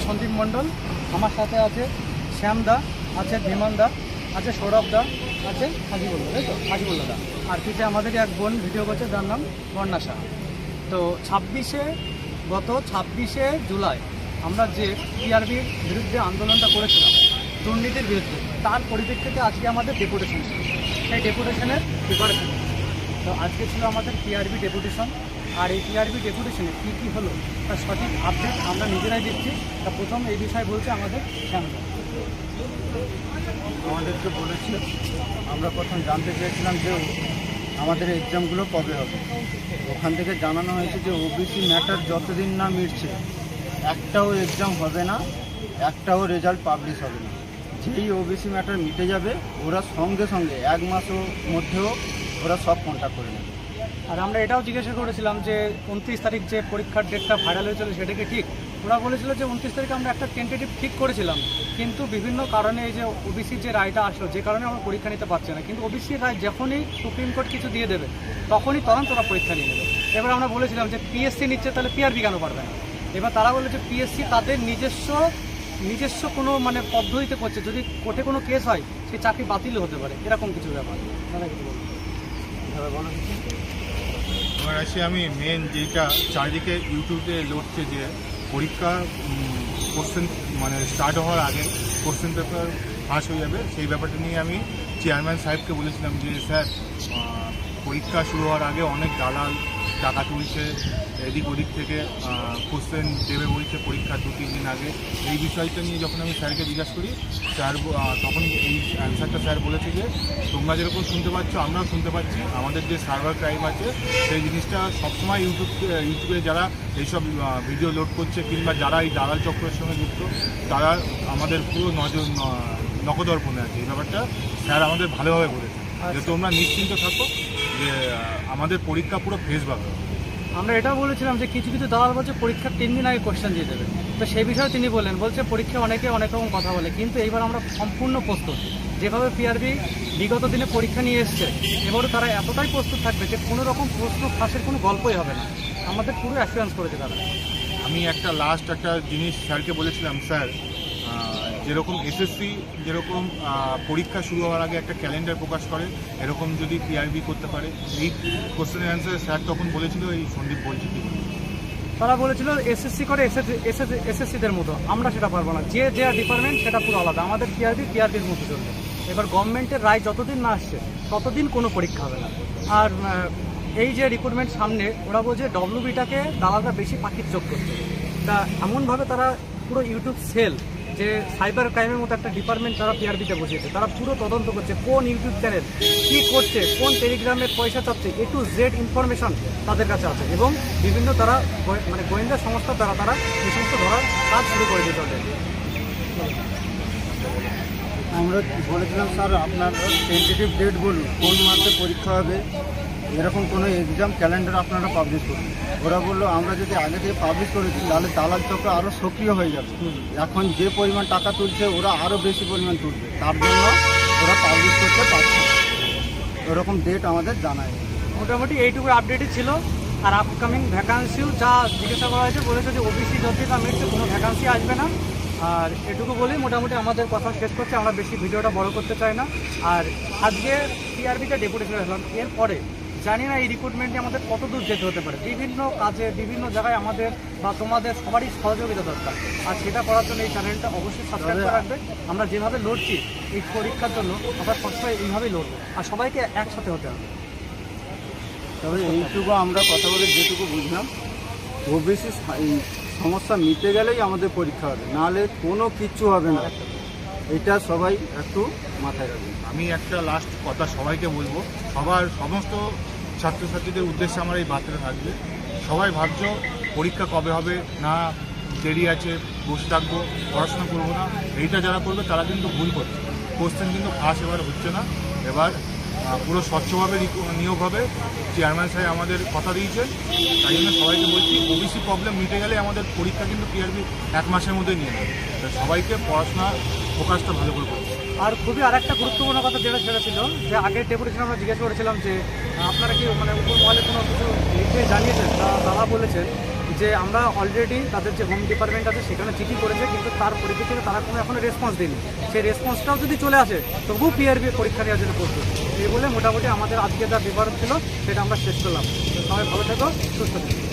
সন্দীপ মণ্ডল, আমার সাথে আছে শ্যামদা, আছে বিমানদা, আছে সৌরভদা, আছে হাজিবুল্লা, তাই তো হাজিবুল্লাদা, আর কিছু আমাদেরই এক বোন ভিডিও করছে, তার নাম বর্ণা সাহা। তো গত 26শে জুলাই আমরা যে টিআরবির বিরুদ্ধে আন্দোলনটা করেছিলাম দুর্নীতির বিরুদ্ধে, তার পরিপ্রেক্ষিতে আজকে আমাদের ডেপুটেশন ছিল। সেই ডেপুটেশনের প্রিপারেশন, তো আজকে ছিল আমাদের টিআরবি ডেপুটেশন। আর এই টিআরবি ডেপুটেশনে কী কী হলো তার সঠিক আপডেট আমরা নিজেরাই দিচ্ছি। তা প্রথম এই বিষয়ে বলছে আমাদের শ্যামদা। আমাদেরকে বলেছিল, আমরা প্রথম জানতে চেয়েছিলাম যে আমাদের এক্সামগুলো কবে হবে। ওখান থেকে জানানো হয়েছে যে ওবিসি ম্যাটার যতদিন না মিটছে একটাও এক্সাম হবে না, একটাও রেজাল্ট পাবলিশ হবে না। যেই ওবিসি ম্যাটার মিটে যাবে ওরা সঙ্গে সঙ্গে 1 মাসের মধ্যেও ওরা সব কন্ট্যাক্ট করে নেবে। আর আমরা এটাও জিজ্ঞাসা করেছিলাম যে 29 তারিখ যে পরীক্ষার ডেটটা ভাইরাল হয়েছিল সেটা কি ঠিক? ওরা বলেছিল যে 29 তারিখে আমরা একটা টেন্টেটিভ ঠিক করেছিলাম, কিন্তু বিভিন্ন কারণে এই যে ওবিসির যে রায়টা আসলো যে কারণে আমরা পরীক্ষা নিতে পারছি না। কিন্তু ওবিসির রায় যখনই সুপ্রিম কোর্ট কিছু দিয়ে দেবে তখনই তোরা পরীক্ষা নিয়ে নেবে। এবার আমরা বলেছিলাম যে পিএসসি নিচ্ছে, তাহলে পিআরবি কেন পারবে না? এবার তারা বলে যে পিএসসি তাদের নিজস্ব কোনো মানে পদ্ধতিতে করছে, যদি কোর্টে কোনো কেস হয় সেই চাকরি বাতিল হতে পারে, এরকম কিছু ব্যাপার। তারা কিছু বলবো এবার আসি আমি মেন যেটা চারিদিকে ইউটিউবে লড়ছে যে পরীক্ষা কোশ্চেন মানে স্টার্ট হওয়ার আগে কোশ্চেন পেপার ফাঁস হয়ে যাবে, সেই ব্যাপারটা নিয়ে আমি চেয়ারম্যান সাহেবকে বলেছিলাম যে স্যার পরীক্ষা শুরু হওয়ার আগে অনেক দালাল টাকা তুলছে, এদিক ওদিক থেকে কোশ্চেন দেবে বলছে পরীক্ষার 2-3 দিন আগে। এই বিষয়টা নিয়ে যখন আমি স্যারকে জিজ্ঞাসা করি, স্যার তখন এই অ্যান্সারটা স্যার বলেছে যে তোমরা যেরকম শুনতে পাচ্ছ আমরাও শুনতে পাচ্ছি, আমাদের যে সার্ভার ক্রাইম আছে সেই জিনিসটা সবসময় ইউটিউবে যারা এইসব ভিডিও লোড করছে কিংবা যারা এই দালাল চক্রের সঙ্গে যুক্ত তারা আমাদের পুরো নখদর্পণে আছে। এই ব্যাপারটা স্যার আমাদের ভালোভাবে বলেছে যে তোমরা নিশ্চিন্ত থাকো যে আমাদের পরীক্ষা পুরো ফেস পাবে। আমরা এটাও বলেছিলাম যে কিছু কিছু দালাল বলছে পরীক্ষার 3 দিন আগে কোশ্চেন দিয়ে দেবে, তো সেই বিষয়ে তিনি বলছে পরীক্ষা অনেকে অনেক রকম কথা বলে, কিন্তু এইবার আমরা সম্পূর্ণ প্রস্তুত। যেভাবে পিআরবি বিগত দিনে পরীক্ষা নিয়ে এসছে, এবারও তারা এতটাই প্রস্তুত থাকবে যে কোনো রকম প্রশ্ন ফাঁসের কোনো গল্পই হবে না। আমাদের পুরো অ্যাসুরেন্স করেছে তারা। আমি একটা জিনিস স্যারকে বলেছিলাম, স্যার যেরকম এসএসসি যেরকম পরীক্ষা শুরু হওয়ার আগে একটা ক্যালেন্ডার প্রকাশ করে, এরকম যদি পিআরবি করতে পারে। এই কোশ্চেনের অ্যান্সার স্যার তখন বলেছিল, এই সন্দীপ বলছে কি তারা বলেছিল এসএসসি করে এসএসসিদের মতো, আমরা সেটা পারবো না, যে ডিপার্টমেন্ট সেটা পুরো আলাদা, আমাদের পিআরবির মতো চলবে। এবার গভর্নমেন্টের রায় যতদিন না আসছে ততদিন কোনো পরীক্ষা হবে না। আর এই যে রিক্রুটমেন্ট সামনে, ওরা বলছে ডব্লিউবিটাকে দালালরা বেশি পাখির চোখ করছে। তা এমনভাবে তারা পুরো ইউটিউব সেল, যে সাইবার ক্রাইমের মতো একটা ডিপার্টমেন্ট তারা পিআরবিতে বসিয়েছে, তারা পুরো তদন্ত করছে কোন ইউটিউব চ্যানেল কী করছে, কোন টেলিগ্রামে পয়সা চাচ্ছে, A to Z ইনফরমেশন তাদের কাছে আছে। এবং বিভিন্ন তারা মানে গোয়েন্দা সংস্থার দ্বারা তারা এই সমস্ত ধরার কাজ শুরু করে দিতে হবে। আমরা বলেছিলাম স্যার আপনার টেন্টেটিভ ডেট বলুন, কোন মাসে পরীক্ষা হবে, এরকম কোনো এক্সাম ক্যালেন্ডার আপনারা পাবলিশ করুন। ওরা বললো আমরা যদি আগে থেকে পাবলিশ করেছি তাহলে দালাল চক্র আরও সক্রিয় হয়ে যাবে, এখন যে পরিমাণ টাকা তুলছে ওরা আরও বেশি পরিমাণ তুলবে, তার জন্য ওরা পাবলিশ করতে পারছে। ওরকম ডেট আমাদের জানায়। মোটামুটি এইটুকু আপডেটই ছিল। আর আপকামিং ভ্যাকান্সিও যা জিজ্ঞাসা করা হয়েছে, বলেছে যে ওবিসি যদি না মিটছে কোনো ভ্যাকান্সি আসবে না। আর এটুকু বলেই মোটামুটি আমাদের কথা শেষ করছে, আমরা বেশি ভিডিওটা বড় করতে চাই না। আর আজকে টিআরবিতে ডেপুটেশন আসলাম, এরপরে জানি না এই রিক্রুটমেন্টে আমাদের কত দূর যেতে হতে পারে। বিভিন্ন কাজে বিভিন্ন জায়গায় আমাদের বা তোমাদের সবারই সহযোগিতা দরকার, আর সেটা করার জন্য এই চ্যানেলটা অবশ্যই সাবস্ক্রাইব করে রাখবে। আমরা যেভাবে লড়ছি এই পরীক্ষার জন্য, আমরা সবসময় এইভাবেই লড়বো, আর সবাইকে একসাথে হতে হবে। তবে এইটুকু আমরা কথা বলে যেটুকু বুঝলাম, ওবিসি সমস্যা মিটে গেলেই আমাদের পরীক্ষা হবে, নাহলে কোনো কিচ্ছু হবে না। এটা সবাই একটু মাথায় রাখবেন। আমি একটা লাস্ট কথা সবাইকে বলবো, সমস্ত ছাত্রছাত্রীদের উদ্দেশ্যে আমার এই বার্তাটা থাকবে। সবাই ভাবছো পরীক্ষা কবে হবে, না দেরি আছে, বসে থাকবো, পড়াশোনা করবো না, এইটা যারা করবে তারা কিন্তু ভুল করছে। কোশ্চেন কিন্তু ফাঁস এবার হচ্ছে না, এবার পুরো স্বচ্ছভাবে নিয়োগ হবে। চেয়ারম্যান সাহেব আমাদের কথা দিয়েছেন, তাই জন্য সবাইকে বলছি ওবিসি প্রবলেম মিটে গেলে আমাদের পরীক্ষা কিন্তু পিআরবি 1 মাসের মধ্যে নিয়ে নেবে। সবাইকে পড়াশোনা ফোকাসটা ভালো করে করছে। আর খুবই আরেকটা গুরুত্বপূর্ণ কথা যেটা ছিল, যে আগের ডেপুটেশন আমরা জিজ্ঞেস করেছিলাম যে আপনারা কি মানে উপর মহলে কোনো কিছু লিখে জানিয়েছেন, তারা বলেছেন যে আমরা অলরেডি তাদের যে হোম ডিপার্টমেন্ট আছে সেখানে চিঠি করেছে, কিন্তু তার পরিপ্রেক্ষিতে তারা কোনো এখনো রেসপন্স দেয়নি। সেই রেসপন্সটাও যদি চলে আসে তবুও পিআরবি পরীক্ষা নেওয়ার জন্য প্রস্তুত। এই বলে মোটামুটি আমাদের আজকে যা বিবরণ ছিল সেটা আমরা শেষ করলাম। সবাই ভালো থেকো, সুস্থ থেকো।